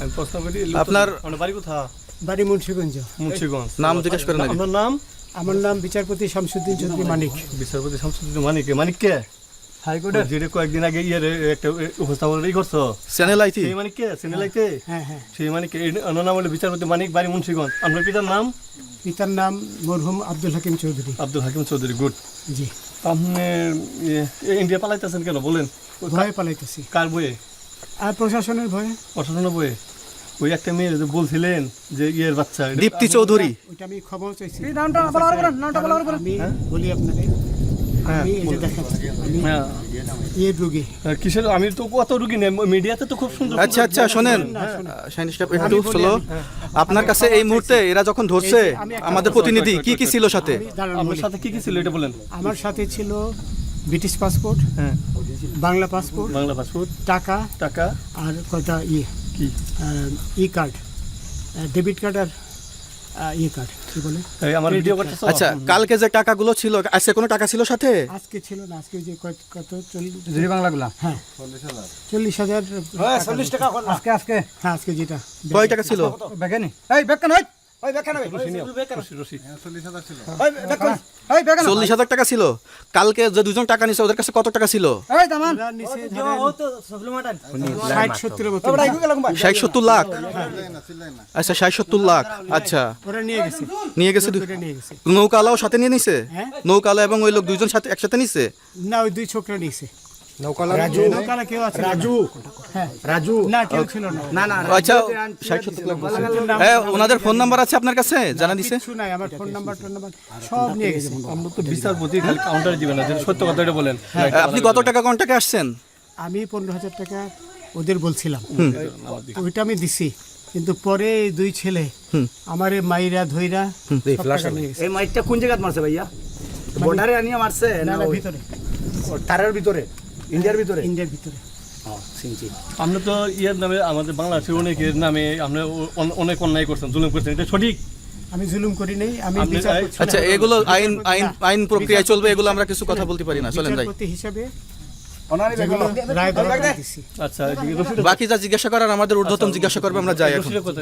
আমি প্রশ্ন করি আপনার বাড়ি কোথায়? বাড়ি মুন্সিগঞ্জ। মুন্সিগঞ্জ। নাম জিজ্ঞেস করেন আগে। আপনার নাম? আমার নাম বিচারপতি শামসুদ্দিন চৌধুরী মানিক। বিচারপতি শামসুদ্দিন মানিক। মানিক কে? হাইকোর্টের। যেটা কয়েকদিন আগে একটা উপস্থাপন করছো চ্যানেল আইতি। সেই মানিক কে? চ্যানেলাইতে? হ্যাঁ হ্যাঁ। সেই মানিক ওনার নাম হলো বিচারপতি মানিক, বাড়ি মুন্সিগঞ্জ। আপনার পিতার নাম? পিতার নাম মরহুম আব্দুল হাকিম চৌধুরী। আব্দুল হাকিম চৌধুরী। গুড। জি। আপনি ইন্ডিয়া পালাইতেছেন কেন বলেন? ভয়ে পালাইতেছি। কার বইয়ে? আর প্রশাসনের ভয়ে। প্রশাসনের বইয়ে? ওই একটা মেয়ে যে বলছিলেন যে ইয়ের বাচ্চা, দীপ্তি চৌধুরী। ওইটা আমি খবর চাইছি। নামটা বলার পরে নামটা বলার পরে আমি বলি আপনাকে, আমি এই যে দেখাচ্ছি, আমি হ্যাঁ ইয়ে রোগী। কিসের? আমি তো কত রুগী নেই, মিডিয়াতে তো খুব সুন্দর। আচ্ছা আচ্ছা শোনেন শাহিন সাহেব একটু স্লো। আপনার কাছে এই মুহূর্তে এরা যখন ধরছে আমাদের প্রতিনিধি কি কি ছিল সাথে? আমি দাঁড়ান আপনার বলি। সাথে কি কি ছিল এটা বলেন। আমার সাথে ছিল ব্রিটিশ পাসপোর্ট, হ্যাঁ, বাংলা পাসপোর্ট, বাংলা পাসপোর্ট, টাকা টাকা, আর কয়টা ইয়ে কি ই কার্ড, ডেবিট কার্ড আর ইয়ে কার্ড, কি বলে? এই আমার ভিডিও করতেছ? আচ্ছা কালকে যে টাকাগুলো ছিল আজকে কোনো টাকা ছিল সাথে? আজকে ছিল না, আজকে যে কত 40 জুরি বাংলাগুলা হ্যাঁ 40,000 40 টাকা আজকে আজকে হ্যাঁ আজকে যেটা কয় টাকা ছিল? বেগানি এই বেগান হই ওই বেগান হই রশি, রশি। ওই বেগান এই বেগান 40,000 টাকা ছিল। কালকে যে দুজন টাকা নিছে ওদের কাছে কত টাকা ছিল? এই দামান ওরা নিচে ধরেন 60-70 মতো 60-70 লাখ। আচ্ছা 60-70 লাখ। আচ্ছা ওরা নিয়ে গেছে, নিয়ে গেছে। ওরা নিয়ে গেছে। নৌকালাও সাথে নিয়ে নিছে? হ্যাঁ। নৌকালা এবং ওই লোক দুইজন সাথে একসাথে নিছে? না ওই দুই ছোকরা নিয়েছে। রাজু নৌকালা কেউ আছে? রাজু হ্যাঁ রাজু না কেউ ছিল না। না না আচ্ছা 60-70 লাখ বলছে। হ্যাঁ ওনাদের ফোন নাম্বার আছে আপনার কাছে? জানা দিছে? কিছু নাই, আমার ফোন নাম্বার সব নিয়ে গেছে। আমরা তো বিচারপতি খালি কাউন্টারে দিবেন না, যেটা সত্য কথা এটা বলেন। আপনি কত টাকা কন্টাকে আসছেন? আমি 15,000 টাকা ওদের বলছিলাম, ওইটা আমি দিছি, কিন্তু পরে এই দুই ছেলে আমার মাইরা ধইরা সব টাকা নিয়ে গেছে। এই মাইটটা কোন জায়গায় মারছে ভাইয়া? বর্ডারে আনিয়া মারছে না না না ওই ভিতরে, তারের ভিতরে ইন্ডিয়ার ভিতরে? ইন্ডিয়ার ভিতরে। সিনচি আমরা তো ইয়ের নামে, আমাদের বাংলাদেশের অনেকের নামে আমরা অনেক অন্যায় করছেন, জুলুম করছেন, এটা সঠিক? আমি জুলুম করি নাই, আমি আপনি- বিচারপতি ছিলাম। আচ্ছা এগুলো আইন আইন আইন প্রক্রিয়ায় চলবে, এগুলো আমরা কিছু কথা বলতে পারি না, চলেন যাই। বিচারপতি হিসাবে অনারি যেগুলো বেগান রায় বরাবর দিছি। আচ্ছা, এদিকে রশিদের বাকি যা জিজ্ঞাসা করার আমাদের ঊর্ধ্বতন জিজ্ঞাসা করবে, আমরা যাই এখন। রশিদের কথা